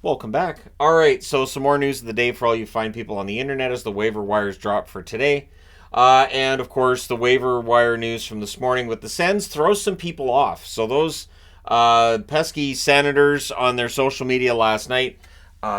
Welcome back. All right, so some more news of the day for all you fine people on the internet as the waiver wires drop for today. And of course, the waiver wire news from this morning with the Sens throws some people off. So those pesky Senators on their social media last night,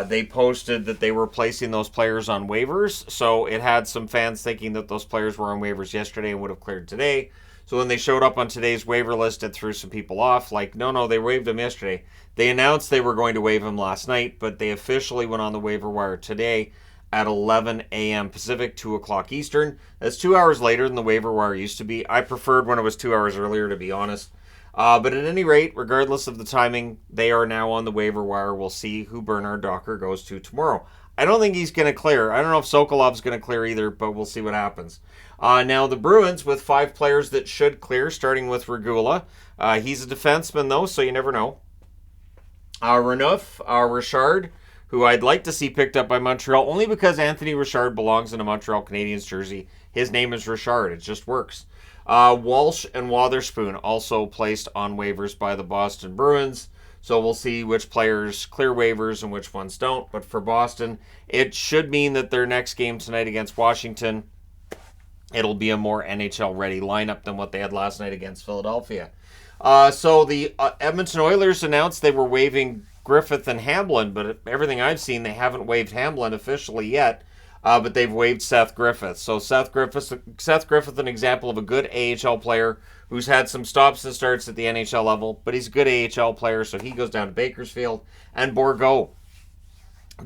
they posted that they were placing those players on waivers. So it had some fans thinking that those players were on waivers yesterday and would have cleared today. So when they showed up on today's waiver list, it threw some people off. Like, no, they waived them yesterday. They announced they were going to waive him last night, but they officially went on the waiver wire today at 11 a.m. Pacific, 2 o'clock Eastern. That's 2 hours later than the waiver wire used to be. I preferred when it was 2 hours earlier, to be honest. But at any rate, regardless of the timing, they are now on the waiver wire. We'll see who Bernard Docker goes to tomorrow. I don't think he's going to clear. I don't know if Sokolov's going to clear either, but we'll see what happens. Now, the Bruins with 5 players that should clear, starting with Regula. He's a defenseman, though, so you never know. Renouf, Richard, who I'd like to see picked up by Montreal, only because Anthony Richard belongs in a Montreal Canadiens jersey. His name is Richard. It just works. Walsh and Wotherspoon also placed on waivers by the Boston Bruins. So we'll see which players clear waivers and which ones don't. But for Boston, it should mean that their next game tonight against Washington, it'll be a more NHL-ready lineup than what they had last night against Philadelphia. So the Edmonton Oilers announced they were waiving Griffith and Hamblin, but everything I've seen, they haven't waived Hamblin officially yet, but they've waived Seth Griffith. So Seth Griffith, an example of a good AHL player who's had some stops and starts at the NHL level, but he's a good AHL player, so he goes down to Bakersfield. And Bourgault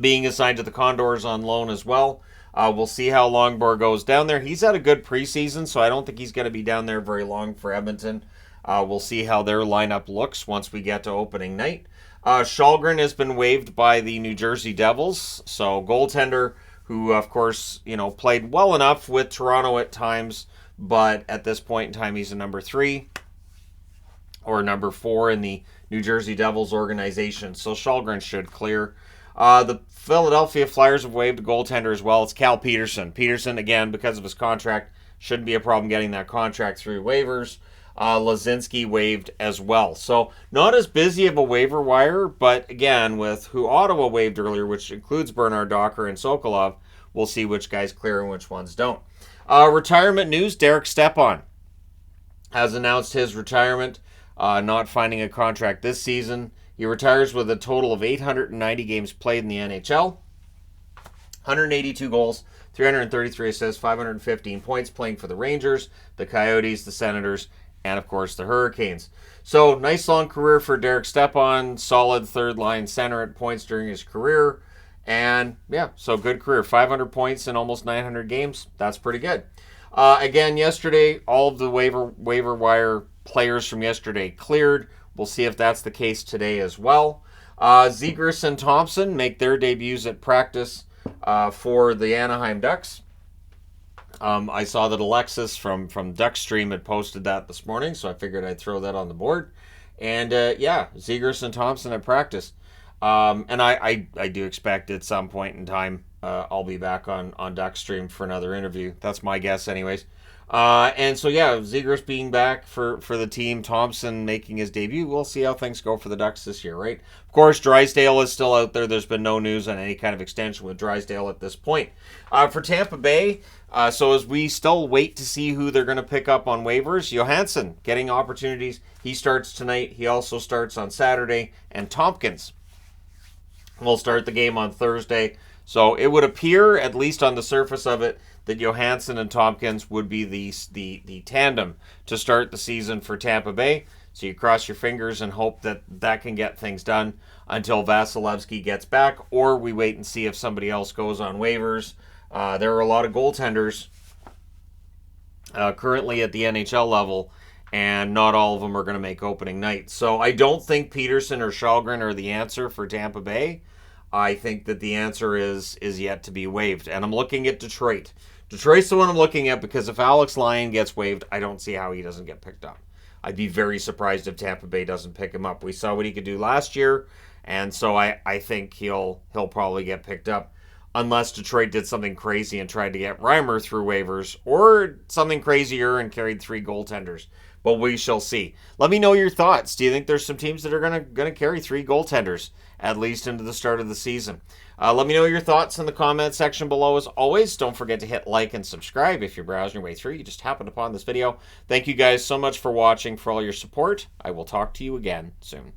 being assigned to the Condors on loan as well. We'll see how long Bourgault's down there. He's had a good preseason, so I don't think he's going to be down there very long for Edmonton. We'll see how their lineup looks once we get to opening night. Shalgren has been waived by the New Jersey Devils. So goaltender who, of course, played well enough with Toronto at times, but at this point in time he's a number 3 or number 4 in the New Jersey Devils organization. So Shalgren should clear. The Philadelphia Flyers have waived a goaltender as well. It's Cal Peterson. Peterson, again, because of his contract, shouldn't be a problem getting that contract through waivers. Lazinski waived as well. So not as busy of a waiver wire, but again, with who Ottawa waived earlier, which includes Bernard Docker and Sokolov, we'll see which guys clear and which ones don't. Retirement news, Derek Stepan has announced his retirement, not finding a contract this season. He retires with a total of 890 games played in the NHL, 182 goals, 333 assists, 515 points, playing for the Rangers, the Coyotes, the Senators, and of course the Hurricanes. So nice long career for Derek Stepan, solid third line center at points during his career, and yeah, so good career, 500 points in almost 900 games. That's pretty good. Again, yesterday, all of the waiver wire players from yesterday cleared. We'll see if that's the case today as well. Zegras and Thompson make their debuts at practice for the Anaheim Ducks. I saw that Alexis from Duckstream had posted that this morning, so I figured I'd throw that on the board. And yeah, Zegras and Thompson at practice. And I do expect at some point in time I'll be back on Duckstream for another interview. That's my guess anyways. And so yeah, Zegras being back for the team, Thompson making his debut. We'll see how things go for the Ducks this year, right? Of course, Drysdale is still out there. There's been no news on any kind of extension with Drysdale at this point. For Tampa Bay, so as we still wait to see who they're going to pick up on waivers, Johansson getting opportunities. He starts tonight. He also starts on Saturday. And Tompkins will start the game on Thursday. So it would appear, at least on the surface of it, that Johansson and Tompkins would be the tandem to start the season for Tampa Bay. So you cross your fingers and hope that that can get things done until Vasilevsky gets back, or we wait and see if somebody else goes on waivers. There are a lot of goaltenders currently at the NHL level, and not all of them are going to make opening night. So I don't think Peterson or Shalgren are the answer for Tampa Bay. I think that the answer is yet to be waived. And I'm looking at Detroit. Detroit's the one I'm looking at because if Alex Lyon gets waived, I don't see how he doesn't get picked up. I'd be very surprised if Tampa Bay doesn't pick him up. We saw what he could do last year, and so I think he'll probably get picked up unless Detroit did something crazy and tried to get Reimer through waivers, or something crazier and carried 3 goaltenders. but we shall see. Let me know your thoughts. Do you think there's some teams that are gonna carry 3 goaltenders at least into the start of the season? Let me know your thoughts in the comment section below. As always, don't forget to hit like and subscribe if you're browsing your way through. You just happened upon this video. Thank you guys so much for watching, for all your support. I will talk to you again soon.